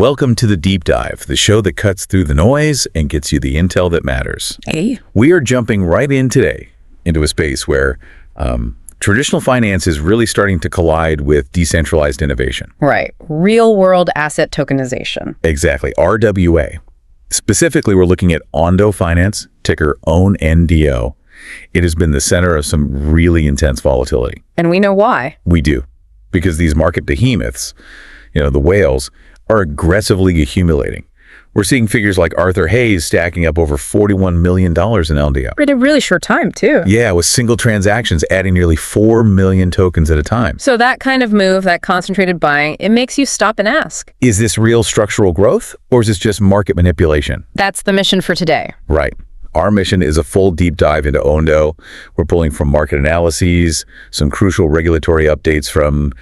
Welcome to the Deep Dive, the show that cuts through the noise and gets you the intel that matters. Hey. We are jumping right in today into a space where traditional finance is really starting to collide with decentralized innovation. Right. Real-world asset tokenization. Exactly. RWA. Specifically, we're looking at ONDO Finance, ticker ONDO. It has been the center of some really intense volatility. And we know why. We do. Because these market behemoths, the whales, are aggressively accumulating. We're seeing figures like Arthur Hayes stacking up over $41 million in LDO. In a really short time, too. Yeah, with single transactions adding nearly 4 million tokens at a time. So that kind of move, that concentrated buying, it makes you stop and ask. Is this real structural growth, or is this just market manipulation? That's the mission for today. Right. Our mission is a full deep dive into ONDO. We're pulling from market analyses, some crucial regulatory updates from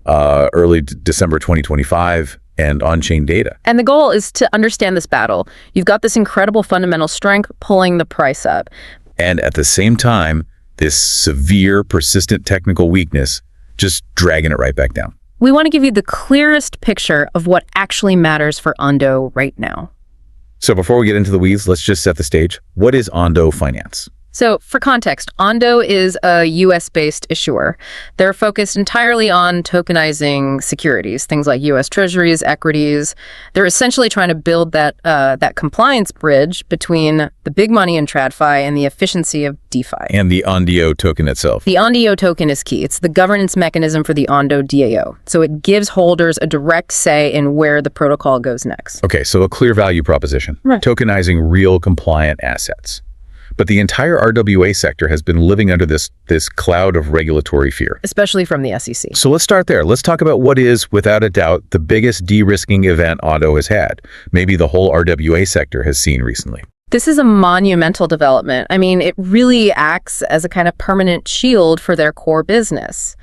early December 2025, and on-chain data. And the goal is to understand this battle. You've got this incredible fundamental strength pulling the price up. And at the same time, this severe, persistent technical weakness just dragging it right back down. We want to give you the clearest picture of what actually matters for ONDO right now. So before we get into the weeds, let's just set the stage. What is ONDO Finance? So for context, ONDO is a US-based issuer. They're focused entirely on tokenizing securities, things like US treasuries, equities. They're essentially trying to build that compliance bridge between the big money in TradFi and the efficiency of DeFi. And the ONDO token itself. The ONDO token is key. It's the governance mechanism for the ONDO DAO. So it gives holders a direct say in where the protocol goes next. Okay, so a clear value proposition. Right. Tokenizing real compliant assets. But the entire RWA sector has been living under this cloud of regulatory fear. Especially from the SEC. So let's start there. Let's talk about what is, without a doubt, the biggest de-risking event ONDO has had. Maybe the whole RWA sector has seen recently. This is a monumental development. I mean, it really acts as a kind of permanent shield for their core business.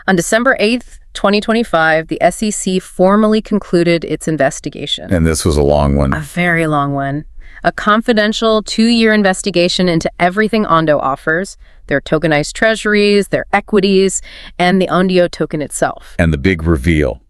On December 8th, 2025, the SEC formally concluded its investigation. And this was a long one. A very long one. A confidential 2-year investigation into everything ONDO offers, their tokenized treasuries, their equities, and the ONDO token itself. And the big reveal,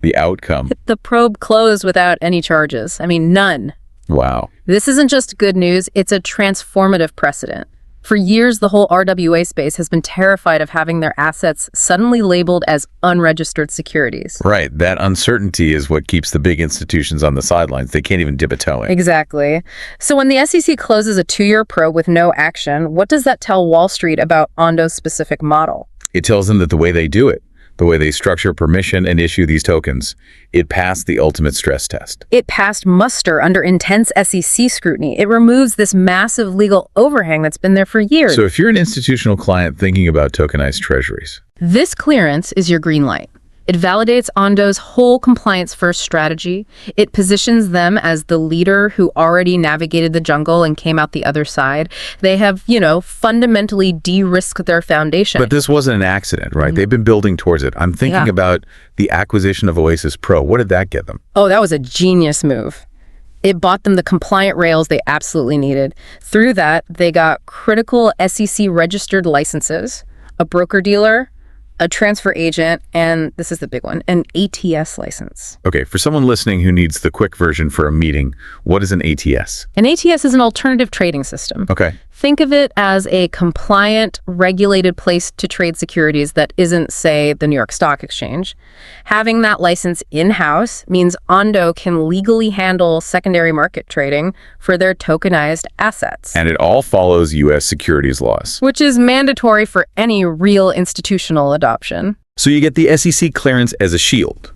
the outcome. The probe closed without any charges. I mean, none. Wow. This isn't just good news, it's a transformative precedent. For years, the whole RWA space has been terrified of having their assets suddenly labeled as unregistered securities. Right. That uncertainty is what keeps the big institutions on the sidelines. They can't even dip a toe in. Exactly. So when the SEC closes a 2-year probe with no action, what does that tell Wall Street about ONDO's specific model? It tells them that the way they do it, the way they structure permission and issue these tokens, it passed the ultimate stress test. It passed muster under intense SEC scrutiny. It removes this massive legal overhang that's been there for years. So if you're an institutional client thinking about tokenized treasuries, this clearance is your green light. It validates ONDO's whole compliance-first strategy. It positions them as the leader who already navigated the jungle and came out the other side. They have, fundamentally de-risked their foundation. But this wasn't an accident, right? They've been building towards it. I'm thinking about the acquisition of Oasis Pro. What did that get them? Oh, that was a genius move. It bought them the compliant rails they absolutely needed. Through that, they got critical SEC-registered licenses, a broker-dealer, a transfer agent, and this is the big one, an ATS license. Okay, for someone listening who needs the quick version for a meeting, what is an ATS? An ATS is an alternative trading system. Okay. Think of it as a compliant, regulated place to trade securities that isn't, say, the New York Stock Exchange. Having that license in-house means ONDO can legally handle secondary market trading for their tokenized assets. And it all follows U.S. securities laws. Which is mandatory for any real institutional adoption. So you get the SEC clearance as a shield.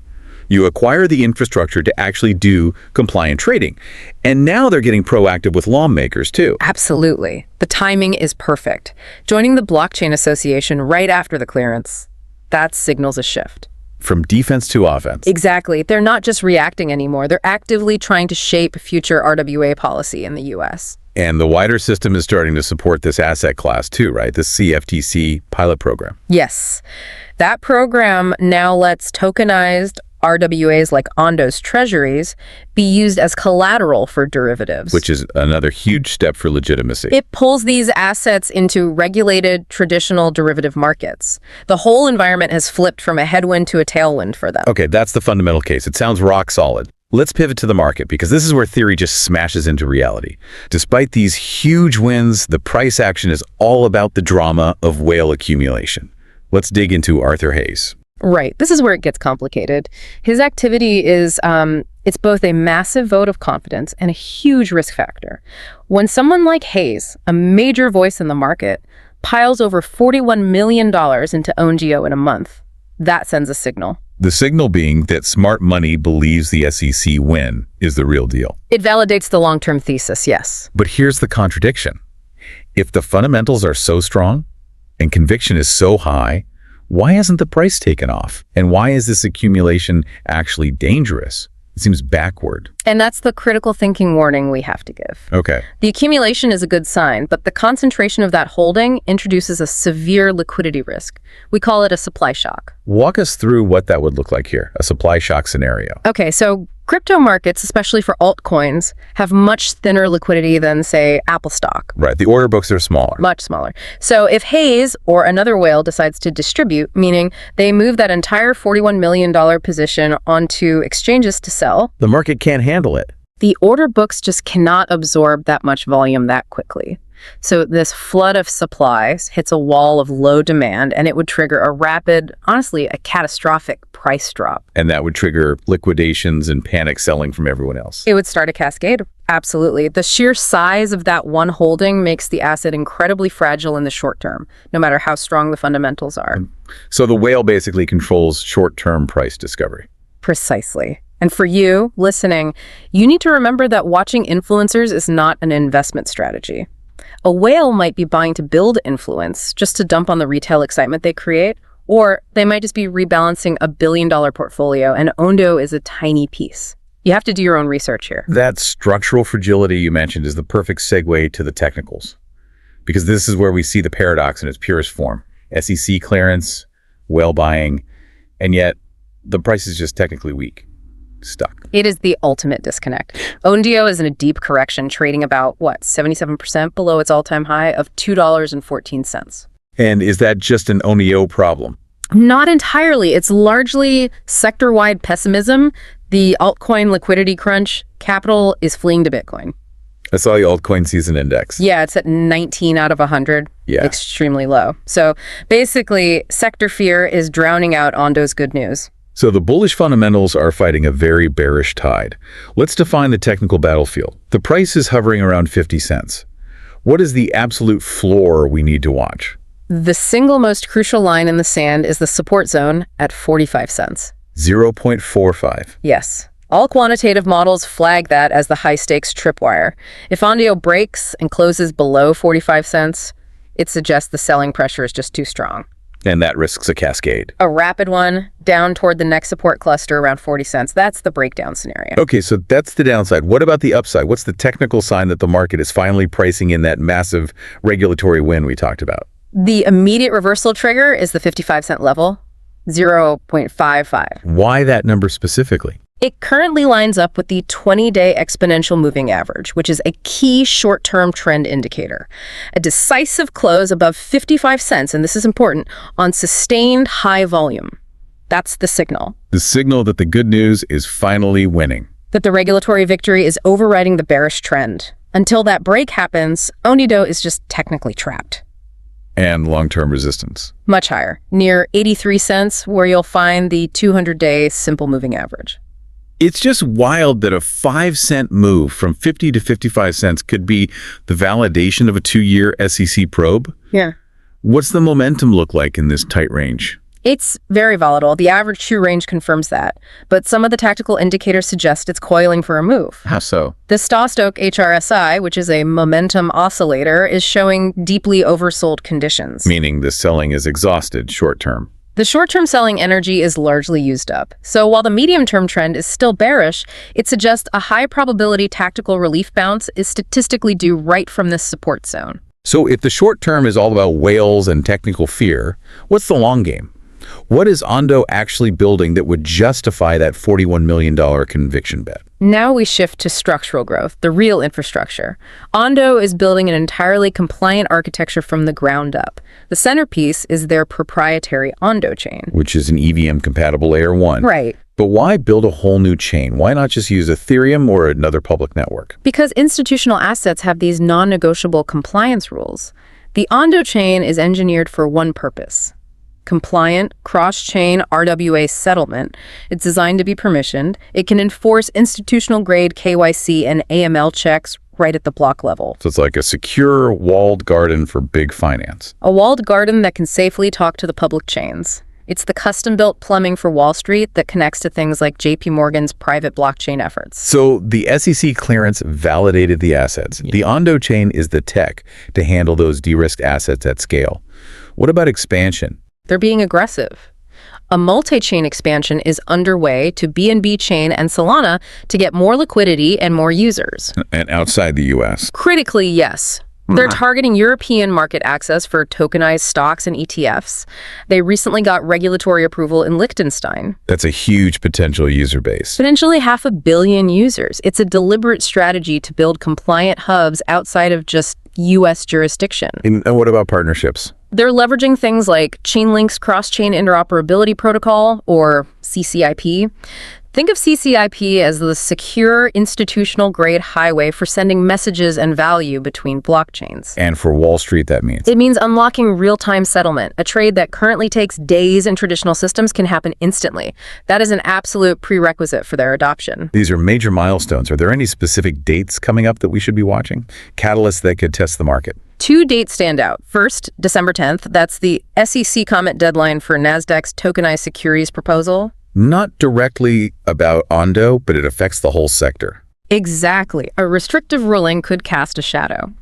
You acquire the infrastructure to actually do compliant trading. And now they're getting proactive with lawmakers, too. Absolutely. The timing is perfect. Joining the Blockchain Association right after the clearance, that signals a shift. From defense to offense. Exactly. They're not just reacting anymore. They're actively trying to shape future RWA policy in the U.S. And the wider system is starting to support this asset class, too, right? The CFTC pilot program. Yes. That program now lets tokenized RWAs like ONDO's treasuries be used as collateral for derivatives. Which is another huge step for legitimacy. It pulls these assets into regulated, traditional derivative markets. The whole environment has flipped from a headwind to a tailwind for them. Okay, that's the fundamental case. It sounds rock solid. Let's pivot to the market, because this is where theory just smashes into reality. Despite these huge wins, the price action is all about the drama of whale accumulation. Let's dig into Arthur Hayes. Right. This is where it gets complicated. His activity is, it's both a massive vote of confidence and a huge risk factor. When someone like Hayes, a major voice in the market, piles over $41 million into ONDO in a month, that sends a signal. The signal being that smart money believes the SEC win is the real deal. It validates the long-term thesis, yes. But here's the contradiction. If the fundamentals are so strong and conviction is so high, why hasn't the price taken off? And why is this accumulation actually dangerous? It seems backward. And that's the critical thinking warning we have to give. Okay. The accumulation is a good sign, but the concentration of that holding introduces a severe liquidity risk. We call it a supply shock. Walk us through what that would look like here, a supply shock scenario. Okay, so crypto markets, especially for altcoins, have much thinner liquidity than, say, Apple stock. Right, the order books are smaller. Much smaller. So if Hayes or another whale decides to distribute, meaning they move that entire $41 million position onto exchanges to sell, The market can't handle it. the order books just cannot absorb that much volume that quickly. So this flood of supplies hits a wall of low demand, and it would trigger a rapid, honestly, a catastrophic price drop. And that would trigger liquidations and panic selling from everyone else. It would start a cascade. Absolutely. The sheer size of that one holding makes the asset incredibly fragile in the short term, no matter how strong the fundamentals are. So the whale basically controls short-term price discovery. Precisely. And for you, listening, you need to remember that watching influencers is not an investment strategy. A whale might be buying to build influence, just to dump on the retail excitement they create, or they might just be rebalancing a billion-dollar portfolio, and ONDO is a tiny piece. You have to do your own research here. That structural fragility you mentioned is the perfect segue to the technicals, because this is where we see the paradox in its purest form. SEC clearance, whale buying, and yet the price is just technically weak. Stuck. It is the ultimate disconnect. ONDO is in a deep correction, trading about, 77% below its all-time high of $2.14. And is that just an ONDO problem? Not entirely. It's largely sector-wide pessimism. The altcoin liquidity crunch, capital is fleeing to Bitcoin. I saw the altcoin season index. Yeah, it's at 19 out of 100. Yeah. Extremely low. So basically, sector fear is drowning out ONDO's good news. So the bullish fundamentals are fighting a very bearish tide. Let's define the technical battlefield. The price is hovering around 50 cents. What is the absolute floor we need to watch? The single most crucial line in the sand is the support zone at 45 cents. 0.45. Yes. All quantitative models flag that as the high-stakes tripwire. If ONDO breaks and closes below 45 cents, it suggests the selling pressure is just too strong. And that risks a cascade. A rapid one down toward the next support cluster around 40 cents. That's the breakdown scenario. Okay, so that's the downside. What about the upside? What's the technical sign that the market is finally pricing in that massive regulatory win we talked about? The immediate reversal trigger is the 55-cent level, 0.55. Why that number specifically? It currently lines up with the 20-day exponential moving average, which is a key short-term trend indicator. A decisive close above 55 cents, and this is important, on sustained high volume. That's the signal. The signal that the good news is finally winning. That the regulatory victory is overriding the bearish trend. Until that break happens, ONDO is just technically trapped. And long-term resistance. Much higher, near 83 cents, where you'll find the 200-day simple moving average. It's just wild that a 5-cent move from 50 to 55 cents could be the validation of a 2-year SEC probe. Yeah. What's the momentum look like in this tight range? It's very volatile. The average true range confirms that. But some of the tactical indicators suggest it's coiling for a move. How so? The Stochastic HRSI, which is a momentum oscillator, is showing deeply oversold conditions. Meaning the selling is exhausted short-term. The short-term selling energy is largely used up. So while the medium-term trend is still bearish, it suggests a high-probability tactical relief bounce is statistically due right from this support zone. So if the short term is all about whales and technical fear, what's the long game? What is ONDO actually building that would justify that $41 million conviction bet? Now we shift to structural growth, the real infrastructure. ONDO is building an entirely compliant architecture from the ground up. The centerpiece is their proprietary ONDO chain. Which is an EVM-compatible Layer 1. Right. But why build a whole new chain? Why not just use Ethereum or another public network? Because institutional assets have these non-negotiable compliance rules. The ONDO chain is engineered for one purpose: compliant, cross-chain RWA settlement. It's designed to be permissioned. It can enforce institutional-grade KYC and AML checks right at the block level. So it's like a secure walled garden for big finance. A walled garden that can safely talk to the public chains. It's the custom-built plumbing for Wall Street that connects to things like JP Morgan's private blockchain efforts. So the SEC clearance validated the assets. The ONDO chain is the tech to handle those de-risked assets at scale. What about expansion? They're being aggressive. A multi-chain expansion is underway to BNB Chain and Solana to get more liquidity and more users. And outside the U.S.? Critically, yes. They're targeting European market access for tokenized stocks and ETFs. They recently got regulatory approval in Liechtenstein. That's a huge potential user base. Potentially 500 million users. It's a deliberate strategy to build compliant hubs outside of just U.S. jurisdiction. And what about partnerships? They're leveraging things like Chainlink's cross-chain interoperability protocol, or CCIP. Think of CCIP as the secure institutional-grade highway for sending messages and value between blockchains. And for Wall Street, that means? It means unlocking real-time settlement. A trade that currently takes days in traditional systems can happen instantly. That is an absolute prerequisite for their adoption. These are major milestones. Are there any specific dates coming up that we should be watching? Catalysts that could test the market? 2 dates stand out. First, December 10th. That's the SEC comment deadline for Nasdaq's tokenized securities proposal. Not directly about ONDO, but it affects the whole sector. Exactly. A restrictive ruling could cast a shadow.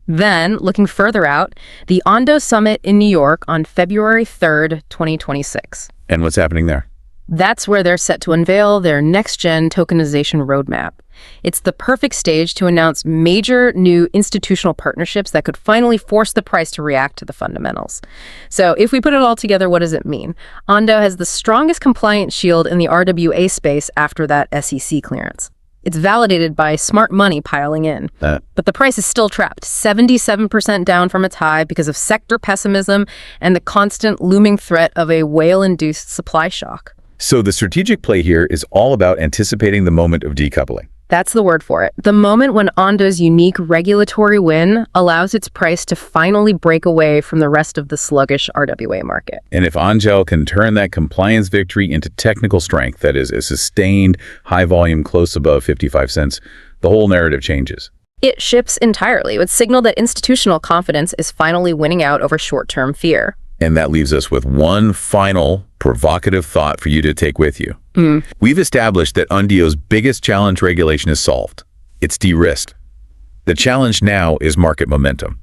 Then, looking further out, the ONDO Summit in New York on February 3rd, 2026. And what's happening there? That's where they're set to unveil their next-gen tokenization roadmap. It's the perfect stage to announce major new institutional partnerships that could finally force the price to react to the fundamentals. So if we put it all together, what does it mean? ONDO has the strongest compliance shield in the RWA space after that SEC clearance. It's validated by smart money piling in. But the price is still trapped, 77% down from its high because of sector pessimism and the constant looming threat of a whale-induced supply shock. So the strategic play here is all about anticipating the moment of decoupling. That's the word for it. The moment when ONDO's unique regulatory win allows its price to finally break away from the rest of the sluggish RWA market. And if ONGEL can turn that compliance victory into technical strength, that is a sustained high volume close above 55 cents, the whole narrative changes. It shifts entirely. It would signal that institutional confidence is finally winning out over short-term fear. And that leaves us with one final provocative thought for you to take with you. We've established that ONDO's biggest challenge regulation is solved. It's de-risked. The challenge now is market momentum.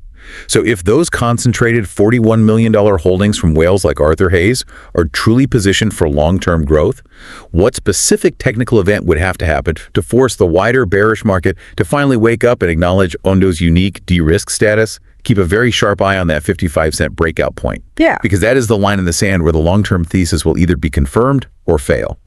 So if those concentrated $41 million holdings from whales like Arthur Hayes are truly positioned for long-term growth, what specific technical event would have to happen to force the wider bearish market to finally wake up and acknowledge ONDO's unique de-risk status? Keep a very sharp eye on that 55-cent breakout point. Yeah. Because that is the line in the sand where the long-term thesis will either be confirmed or fail.